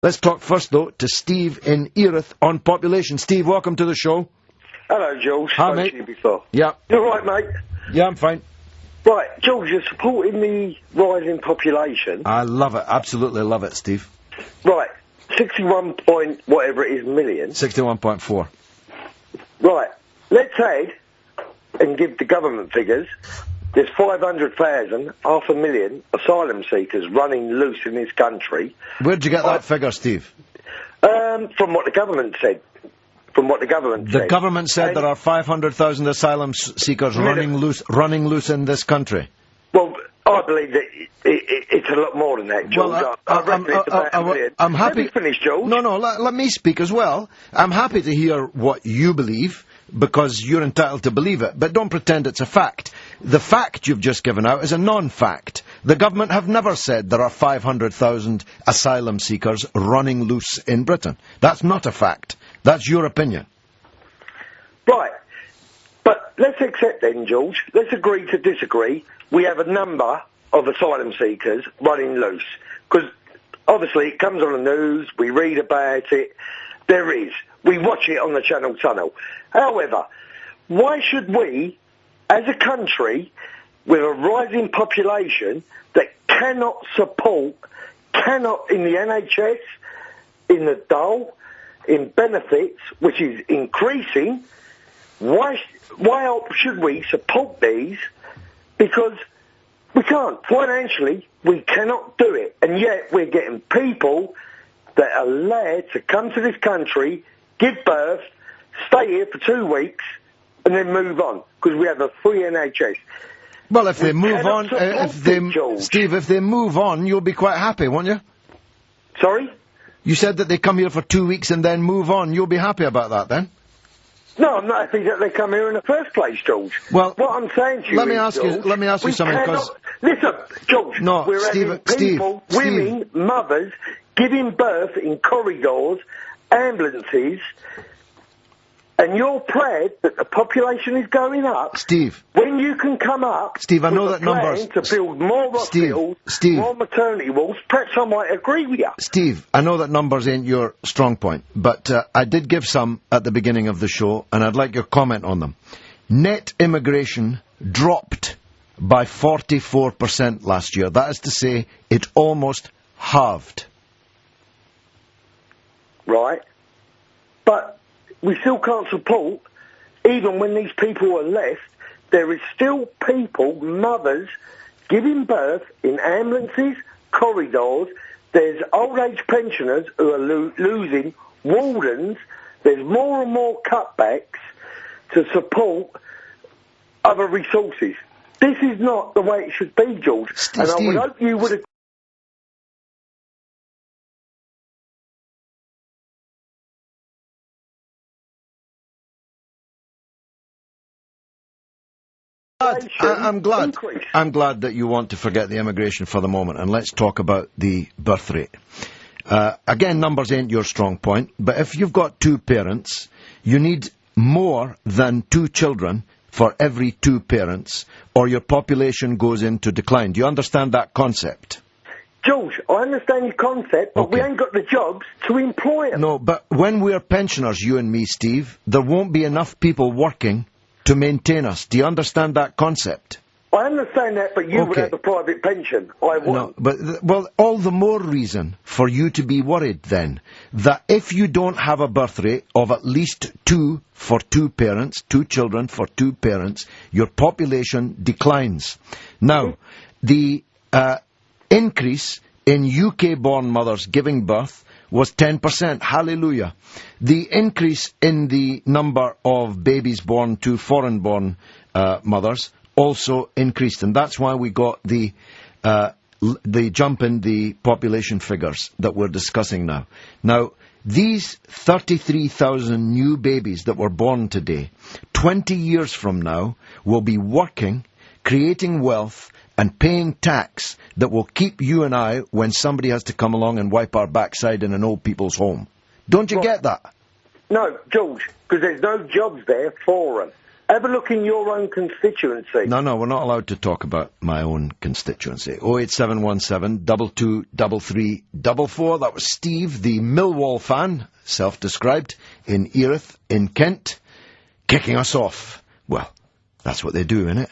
Let's talk first, though, to Steve in Erith on population. Steve, welcome to the show. Hello, George. Hi, Spoke mate. to you before. Yeah. You all right, mate? Yeah, I'm fine. Right, George, you're supporting the rising population. I love it. Absolutely love it, Steve. Right, 61 point whatever it is million. 61.4. Right, let's add and give the government figures. There's 500,000, 500,000 asylum seekers running loose in this country. Where'd you get that figure, Steve? From what the government said. The government said there are 500,000 asylum seekers running loose in this country. Well, I believe that it's a lot more than that, George. Well, I reckon it's about a million. I'm happy. Let me finish, George. No, let me speak as well. I'm happy to hear what you believe, because you're entitled to believe it, but don't pretend it's a fact. The fact you've just given out is a non-fact. The government have never said there are 500,000 asylum seekers running loose in Britain. That's not a fact. That's your opinion. Right. But let's accept then, George. Let's agree to disagree. We have a number of asylum seekers running loose. Because obviously it comes on the news, we read about it. There is. We watch it on the Channel Tunnel. However, why should we, as a country with a rising population that cannot in the NHS, in the dole, in benefits, which is increasing, why should we support these? Because we can't. Financially, we cannot do it. And yet we're getting people that are allowed to come to this country, give birth, stay here for 2 weeks, and then move on. Because we have a free NHS. Well, if they move on, Steve, if they move on, you'll be quite happy, won't you? Sorry? You said that they come here for 2 weeks and then move on. You'll be happy about that, then? No, I'm not happy that they come here in the first place, George. Well, what I'm saying to you let me ask you something, because... Listen, George, no, we're having people, women, mothers, giving birth in corridors, ambulances, and you're proud that the population is going up. Steve. When you can come up... Steve, I know that numbers... to build more hospitals, more maternity wards, perhaps I might agree with you. Steve, I know that numbers ain't your strong point, but I did give some at the beginning of the show, and I'd like your comment on them. Net immigration dropped by 44% last year. That is to say, it almost halved. Right. But we still can't support, even when these people are left, there is still people, mothers, giving birth in ambulances, corridors. There's old age pensioners who are losing, wardens. There's more and more cutbacks to support other resources. This is not the way it should be, George. And I would hope you would agree. I'm glad that you want to forget the immigration for the moment, and let's talk about the birth rate. Again, numbers ain't your strong point, but if you've got 2 parents, you need more than 2 children for every 2 parents, or your population goes into decline. Do you understand that concept? George, I understand your concept, but we ain't got the jobs to employ them. No, but when we're pensioners, you and me, Steve, there won't be enough people working to maintain us. Do you understand that concept? I understand that, but you would have a private pension. I wouldn't. No, but, well, all the more reason for you to be worried, then, that if you don't have a birth rate of at least 2 for 2 parents, 2 children for 2 parents, your population declines. Now, the increase in UK-born mothers giving birth was 10%. Hallelujah. The increase in the number of babies born to foreign-born mothers also increased, and that's why we got the jump in the population figures that we're discussing now. Now, these 33,000 new babies that were born today, 20 years from now, will be working, creating wealth, and paying tax that will keep you and I when somebody has to come along and wipe our backside in an old people's home. Don't you get that? No, George, because there's no jobs there for them. Have a look in your own constituency. No, we're not allowed to talk about my own constituency. 08717 223344. That was Steve, the Millwall fan, self-described, in Erith, in Kent, kicking us off. Well, that's what they do, innit?